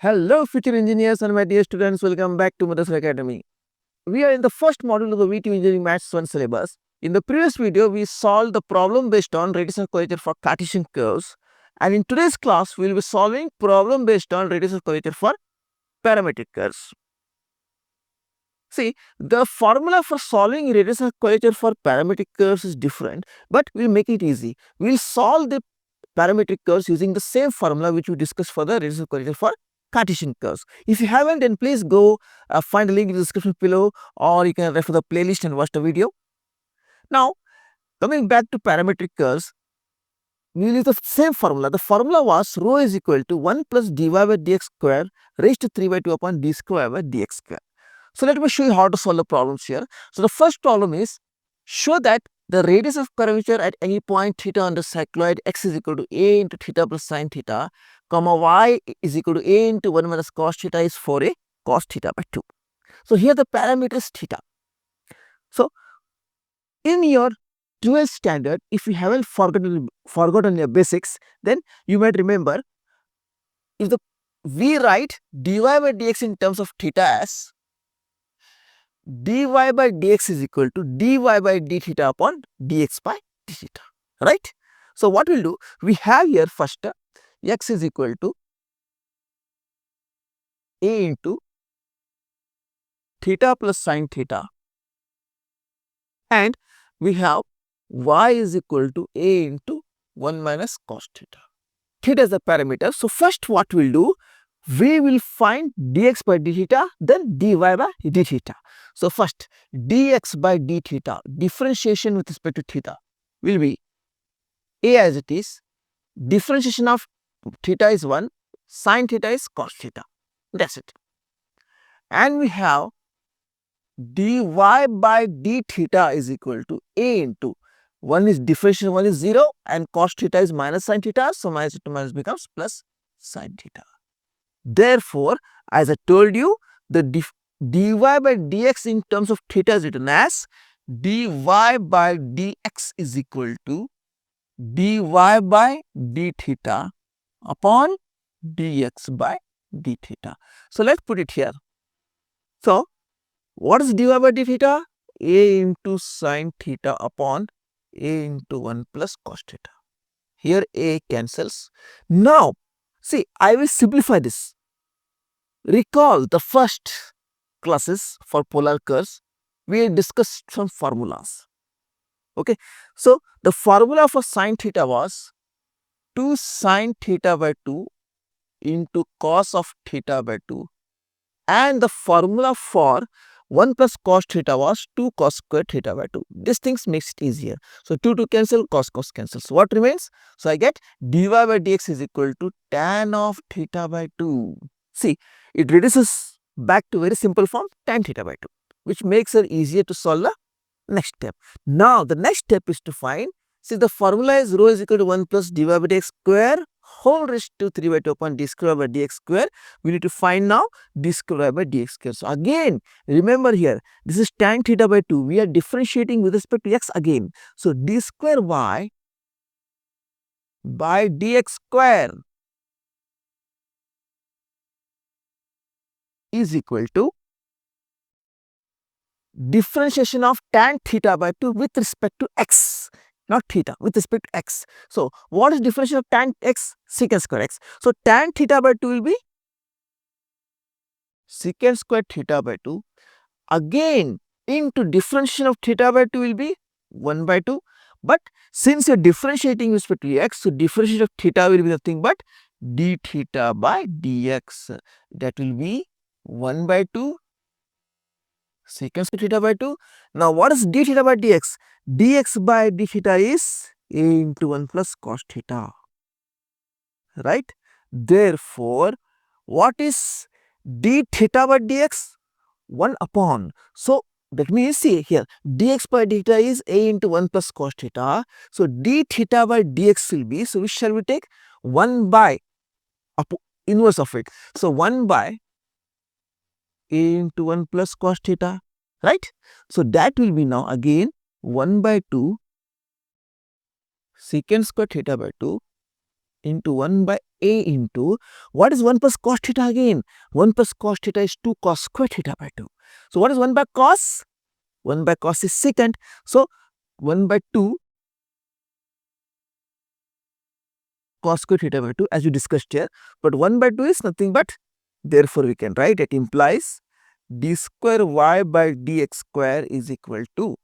Hello future engineers and my dear students, welcome back to Madrasa Academy. We are in the first module of the V2 Engineering Maths 1 syllabus. In the previous video, we solved the problem based on radius of curvature for Cartesian curves, and in today's class, we will be solving problem based on radius of curvature for parametric curves. See, the formula for solving radius of curvature for parametric curves is different, but we'll make it easy. We'll solve the parametric curves using the same formula which we discussed for the radius of curvature for Cartesian curves. If you haven't, then please go find the link in the description below, or you can refer the playlist and watch the video. Now, coming back to parametric curves, we will use the same formula. The formula was rho is equal to 1 plus dy by dx square raised to 3 by 2 upon d square by dx square. So, let me show you how to solve the problems here. So, the first problem is show that the radius of curvature at any point theta on the cycloid x is equal to a into theta plus sine theta, comma y is equal to a into 1 minus cos theta is for a cos theta by 2. So, here the parameter is theta. So, in your 12th standard, if you haven't forgotten your basics, then you might remember if we write dy by dx in terms of theta as dy by dx is equal to dy by d theta upon dx by d theta, right? So, what we'll do, we have here first x is equal to a into theta plus sine theta, and we have y is equal to a into 1 minus cos theta. Theta is the parameter. So, first what we'll do, we will find dx by d theta, then dy by d theta. So, first dx by d theta, differentiation with respect to theta will be a as it is, differentiation of theta is 1, sine theta is cos theta, that is it. And we have dy by d theta is equal to a into 1 is differentiation, 1 is 0, and cos theta is minus sine theta, so minus to minus becomes plus sine theta. Therefore, as I told you, the dy by dx in terms of theta is written as dy by dx is equal to dy by d theta upon dx by d theta. So, let us put it here. So, what is dy by d theta? A into sine theta upon a into 1 plus cos theta. Here a cancels. Now, see, I will simplify this. Recall the first classes for polar curves, we discussed some formulas. Okay, so the formula for sine theta was 2 sine theta by 2 into cos of theta by 2, and the formula for 1 plus cos theta was 2 cos square theta by 2. This things makes it easier. So, 2 cancel, cos cancels. What remains? So, I get dy by dx is equal to tan of theta by 2. See, it reduces back to very simple form, tan theta by 2, which makes it easier to solve the next step. Now, the next step is to find, see, the formula is rho is equal to 1 plus dy by dx square whole raised to 3 by 2 upon d square by dx square. We need to find now d square by dx square. So, again remember here, this is tan theta by 2. We are differentiating with respect to x again. So, d square y by dx square is equal to differentiation of tan theta by 2 with respect to x, not theta, with respect to x. So, what is differentiation of tan x? Secant square x. So, tan theta by 2 will be secant square theta by 2. Again, into differentiation of theta by 2 will be 1 by 2. But since you are differentiating with respect to x, so differentiation of theta will be nothing but d theta by dx. That will be 1 by 2 secant square theta by 2. Now, what is d theta by dx? Dx by d theta is a into 1 plus cos theta, right? Therefore, what is d theta by dx? 1 upon. So, that means, see here, dx by d theta is a into 1 plus cos theta. So, d theta by dx will be, so which shall we take? 1 by inverse of it. So, 1 by a into 1 plus cos theta, right? So, that will be now again 1 by 2 secant square theta by 2 into 1 by a into, what is 1 plus cos theta again? 1 plus cos theta is 2 cos square theta by 2. So what is 1 by cos? 1 by cos is secant. So 1 by 2 cos square theta by 2 as we discussed here. But 1 by 2 is nothing but, therefore we can write it implies d square y by dx square is equal to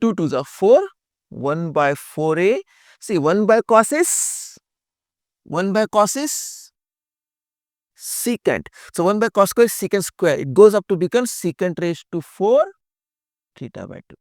2 to the 4, 1 by 4a. See, 1 by cos is secant. So 1 by cos square is secant square. It goes up to become secant raised to 4 theta by 2.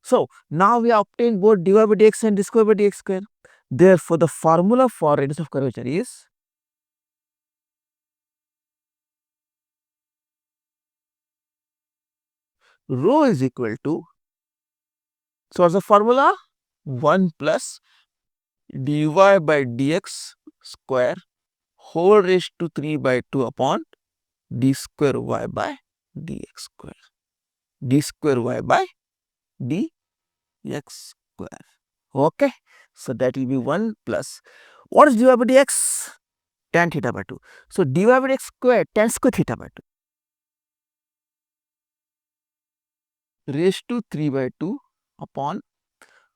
So now we have obtained both dy by dx and d square by dx square. Therefore, the formula for radius of curvature is rho is equal to, so what's the formula? 1 plus dy by dx square whole raised to 3 by 2 upon d square y by dx square. D square y by dx square. Okay. So that will be 1 plus, what is dy by dx? Tan theta by 2. So dy by dx square tan square theta by 2 raised to 3 by 2 upon,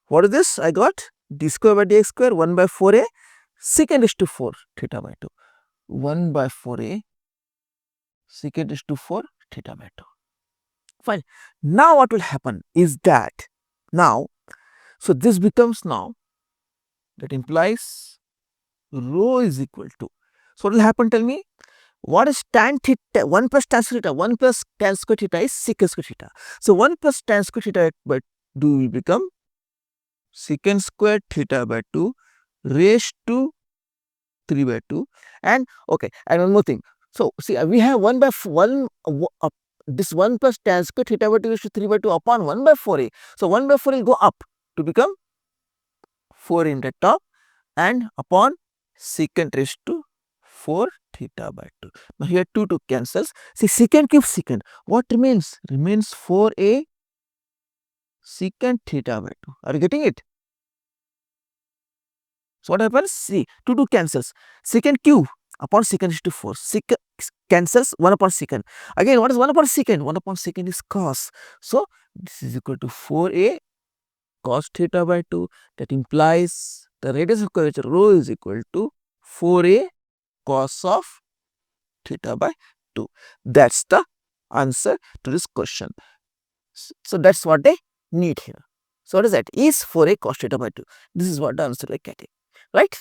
what is this? I got d square by dx square 1 by 4a secant raised to 4 theta by 2. 1 by 4a secant raised to 4 theta by 2. Fine. Now what will happen is that, now, so this becomes, now that implies rho is equal to, so what will happen, tell me? What is tan theta? 1 plus tan square theta. 1 plus tan square theta is secant square theta. So 1 plus tan square theta by 2 will become secant square theta by 2 raised to 3 by 2. And okay, and one more thing. So see, we have 1 by 1, this 1 plus tan square theta by 2 raised to 3 by 2 upon 1 by 4a. So 1 by 4 will go up to become 4 in the top and upon secant raised to 4 theta by 2. Now here 2 cancels. See, secant cube secant. What remains? Remains 4a secant theta by 2. Are you getting it? So what happens? See, 2 cancels. Secant cube upon secant is to 4. Secant cancels 1 upon secant. Again, what is 1 upon secant? 1 upon secant is cos. So this is equal to 4a cos theta by 2. That implies the radius of curvature rho is equal to 4a cos of theta by 2. That's the answer to this question. So that's what they need here. So what is that? Is 4a cos theta by 2. This is what the answer like getting, right?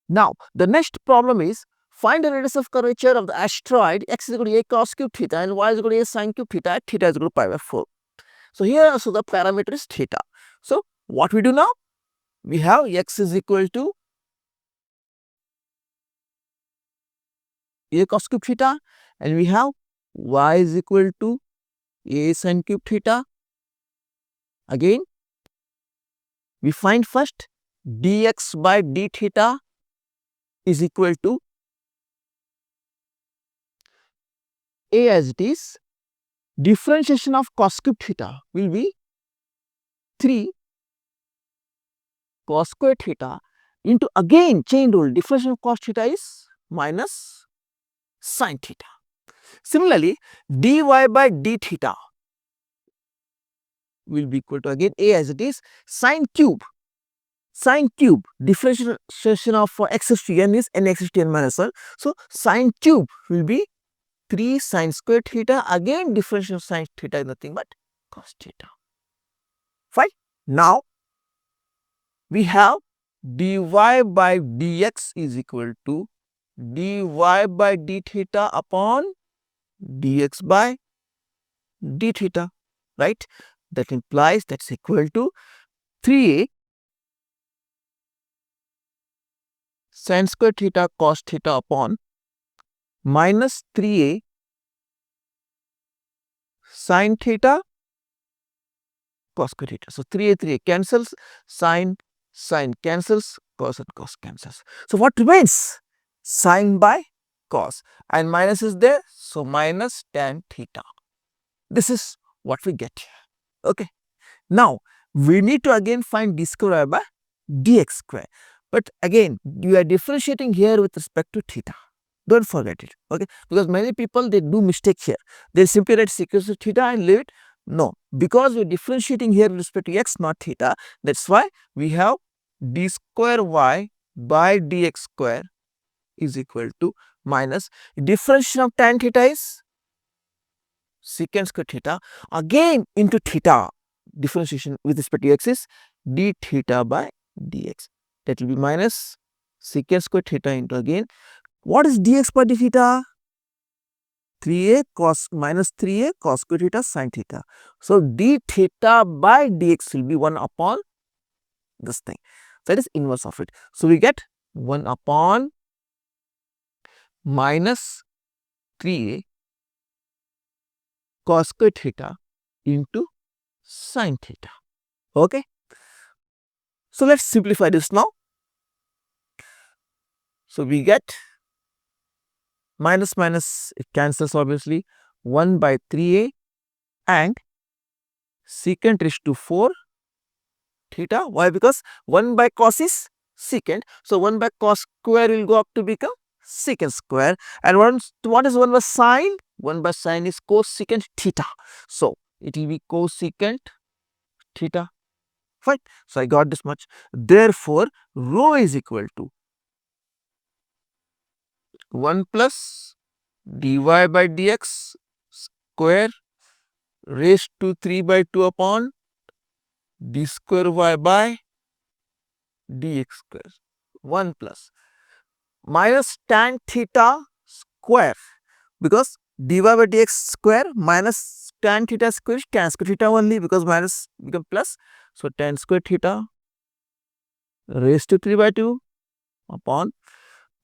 Now the next problem is, find the radius of curvature of the asteroid x is equal to a cos cube theta and y is equal to a sin cube theta at theta is equal to pi by 4. So here also the parameter is theta. So what we do now? We have x is equal to a cos cube theta and we have y is equal to a sin cube theta. Again, we find first dx by d theta is equal to a as it is. Differentiation of cos cube theta will be 3 cos square theta into, again chain rule, differentiation of cos theta is minus sin theta. Similarly, dy by d theta will be equal to, again a as it is, sin cube differentiation of x is to n is n x is to n minus 1. So sin cube will be 3 sin square theta, again differentiation of sin theta is nothing but cos theta. Fine. Now we have dy by dx is equal to dy by d theta upon dx by d theta, right? That implies that's equal to 3a sin square theta cos theta upon minus 3a sin theta cos square theta. So 3a cancels, sin cancels, cos and cos cancels. So what remains? Sin by cos, and minus is there, so minus tan theta. This is what we get here. Okay. Now we need to again find d square by dx square. But again, you are differentiating here with respect to theta. Don't forget it, okay? Because many people, they do mistake here. They simply write secant of theta and leave it. No, because we are differentiating here with respect to x, not theta. That's why we have d square y by dx square is equal to minus differentiation of tan theta is secant square theta again into theta. Differentiation with respect to x is d theta by dx. That will be minus secant square theta into again. What is dx by d theta? 3a cos minus 3a cos square theta sin theta. So d theta by dx will be 1 upon this thing. That is inverse of it. So we get 1 upon minus 3a cos square theta into sin theta. Okay. So let's simplify this now. So we get minus minus, it cancels obviously, 1 by 3a and secant raised to 4 theta. Why? Because 1 by cos is secant. So 1 by cos square will go up to become secant square. And what is 1 by sine? 1 by sine is cosecant theta. So it will be cosecant theta. Fine. So I got this much. Therefore, rho is equal to 1 plus dy by dx square raised to 3 by 2 upon d square y by dx square, 1 plus minus tan theta square, because dy by dx square minus tan theta square is tan square theta only, because minus become plus. So tan square theta raised to 3 by 2 upon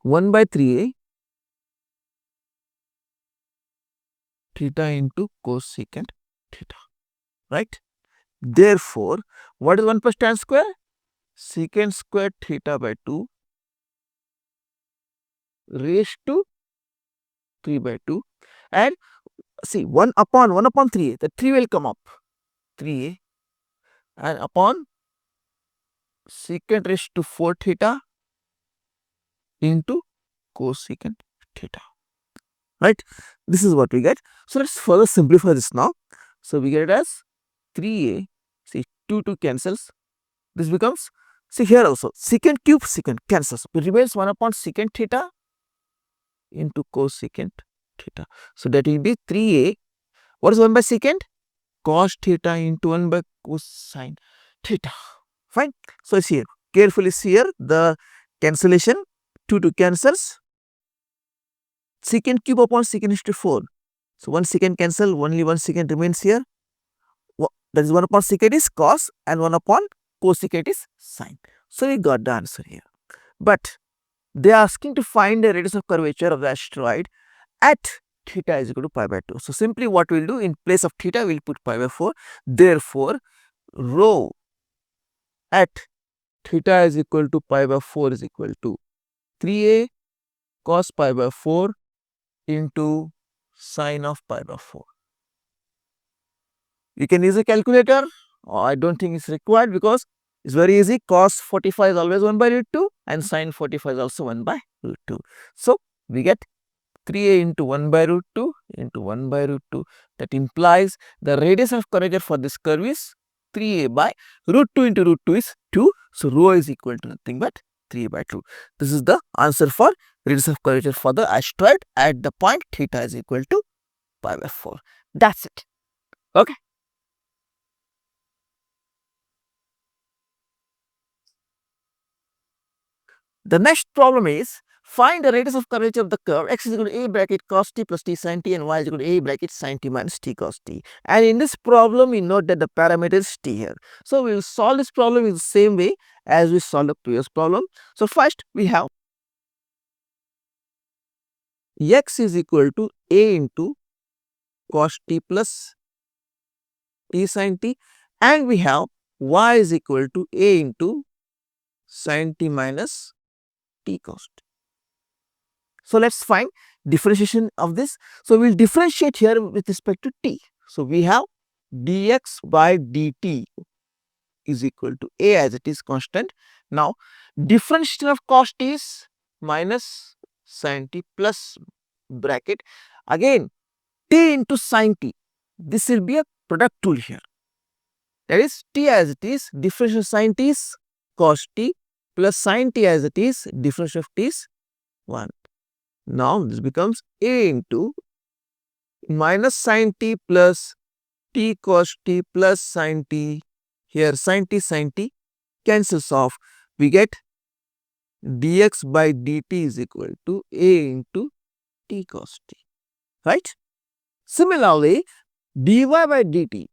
1 by 3a theta into cosecant theta, right? Therefore, what is 1 plus tan square? Secant square theta by 2 raised to 3 by 2, and see 1 upon 3a, the 3 will come up, 3a, and upon secant raised to 4 theta into cosecant theta, right? This is what we get. So let's further simplify this now. So we get it as 3a, see 2 cancels, this becomes, see here also secant cube secant cancels, it remains 1 upon secant theta into cosecant theta. So that will be 3a, what is 1 by secant? Cos theta into 1 by cosine theta. Fine. So it's here, carefully see here the cancellation, 2 cancels, secant cube upon secant is to 4. So 1 secant cancel, only 1 secant remains here. That is 1 upon secant is cos and 1 upon cosecant is sine. So we got the answer here. But they are asking to find the radius of curvature of the asteroid at theta is equal to pi by 2. So simply what we will do, in place of theta we will put pi by 4. Therefore, rho at theta is equal to pi by 4 is equal to 3a cos pi by 4 into sine of pi by 4. You can use a calculator, I don't think it's required because it's very easy. Cos 45 is always 1 by root 2 and sine 45 is also 1 by root 2. So we get 3a into 1 by root 2 into 1 by root 2. That implies the radius of curvature for this curve is 3a by root 2 into root 2 is 2. So rho is equal to nothing but 3 by 2. This is the answer for radius of curvature for the asteroid at the point theta is equal to pi by 4. That's it. Okay. The next problem is, find the radius of curvature of the curve x is equal to a bracket cos t plus t sin t and y is equal to a bracket sin t minus t cos t. And in this problem, we note that the parameter is t here. So we will solve this problem in the same way as we solved the previous problem. So first we have x is equal to a into cos t plus t sin t, and we have y is equal to a into sin t minus t cost. So let's find differentiation of this. So we'll differentiate here with respect to t. So we have dx by dt is equal to A as it is constant. Now, differentiation of cost is minus sin t plus bracket. Again, t into sin t. This will be a product tool here. That is t as it is, differentiation of sin t is cos t plus sin t as it is, differentiation of t is 1. Now, this becomes A into minus sin t plus t cos t plus sin t. Here sin t cancels off. We get dx by dt is equal to A into t cos t. Right? Similarly, dy by dt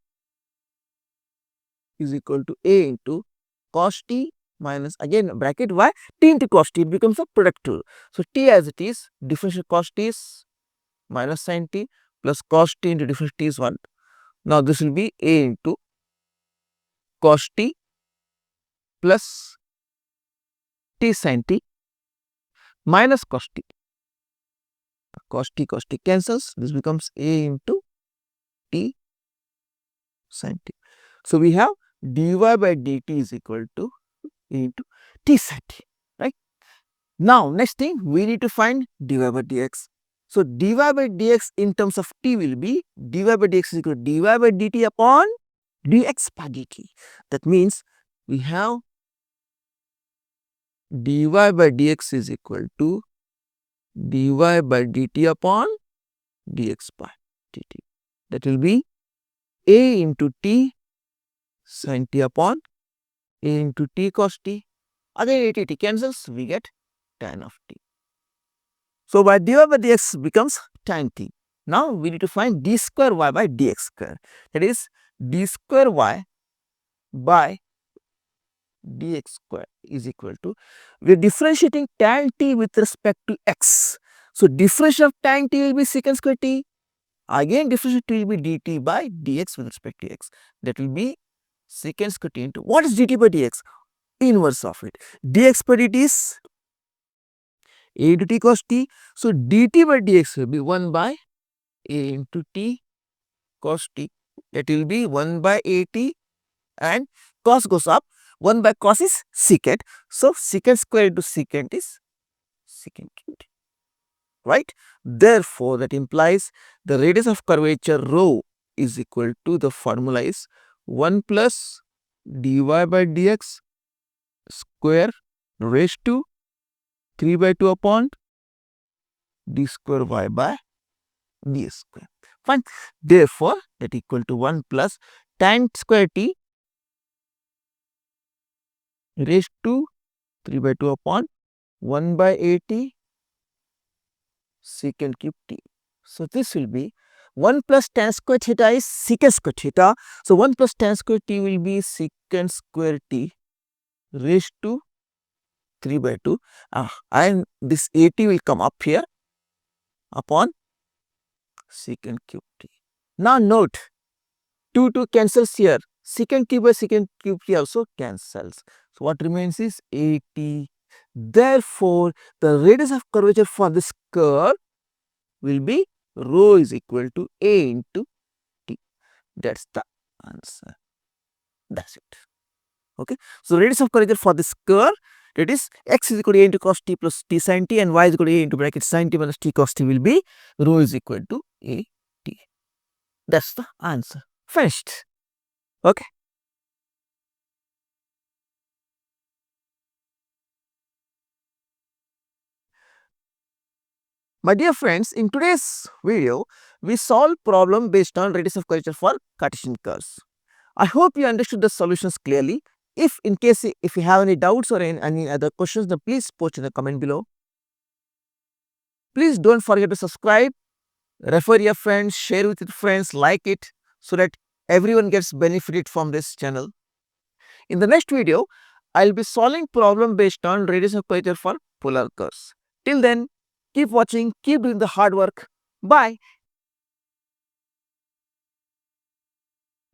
is equal to A into cos t minus again bracket y t into cos t. It becomes a product tool. So, t as it is, differential cos t is minus sin t plus cos t into differential t is 1. Now, this will be A into cos t plus t sin t minus cos t. Cos t cancels. This becomes A into t sin t. So, we have dy by dt is equal to A into t sin t, right. Now, next thing we need to find dy by dx. So, dy by dx in terms of t will be dy by dx is equal to dy by dt upon dx by dt. That means, we have dy by dx is equal to dy by dt upon dx by dt. That will be A into t sin t upon A into t cos t. Again A t cancels, we get tan of t. So, by dy by dx becomes tan t. Now, we need to find d square y by dx square. That is d square y by dx square is equal to, we are differentiating tan t with respect to x. So, differentiation of tan t will be secant square t. Again, differentiation t will be dt by dx with respect to x. That will be secant square t into what is dt by dx? Inverse of it. Dx by dt is A into t cos t. So, dt by dx will be 1 by A into t cos t. That will be 1 by A t and cos goes up. 1 by cos is secant. So, secant square into secant is secant cubed. Right? Therefore, that implies the radius of curvature rho is equal to, the formula is 1 plus dy by dx square raised to 3 by 2 upon d square y by d square. Fine. Therefore, that equal to 1 plus tan square t raised to 3 by 2 upon 1 by A t secant cube t. So, this will be 1 plus tan square theta is secant square theta. So, 1 plus tan square t will be secant square t raised to 3 by 2 and this A t will come up here upon secant cube t. Now, note 2 cancels here, secant t by secant cube t also cancels. So, what remains is A t. Therefore, the radius of curvature for this curve will be rho is equal to A into t. That is the answer. That is it. Okay. So, radius of curvature for this curve, that is x is equal to A into cos t plus t sin t and y is equal to A into bracket sin t minus t cos t will be rho is equal to A t. That is the answer. Finished. Okay. My dear friends, in today's video, we solve problem based on radius of curvature for Cartesian curves. I hope you understood the solutions clearly. If in case if you have any doubts or any other questions, then please post in the comment below. Please don't forget to subscribe, refer your friends, share with your friends, like it, so that everyone gets benefited from this channel. In the next video, I will be solving problem based on radius of curvature for polar curves. Till then, keep watching, keep doing the hard work. Bye.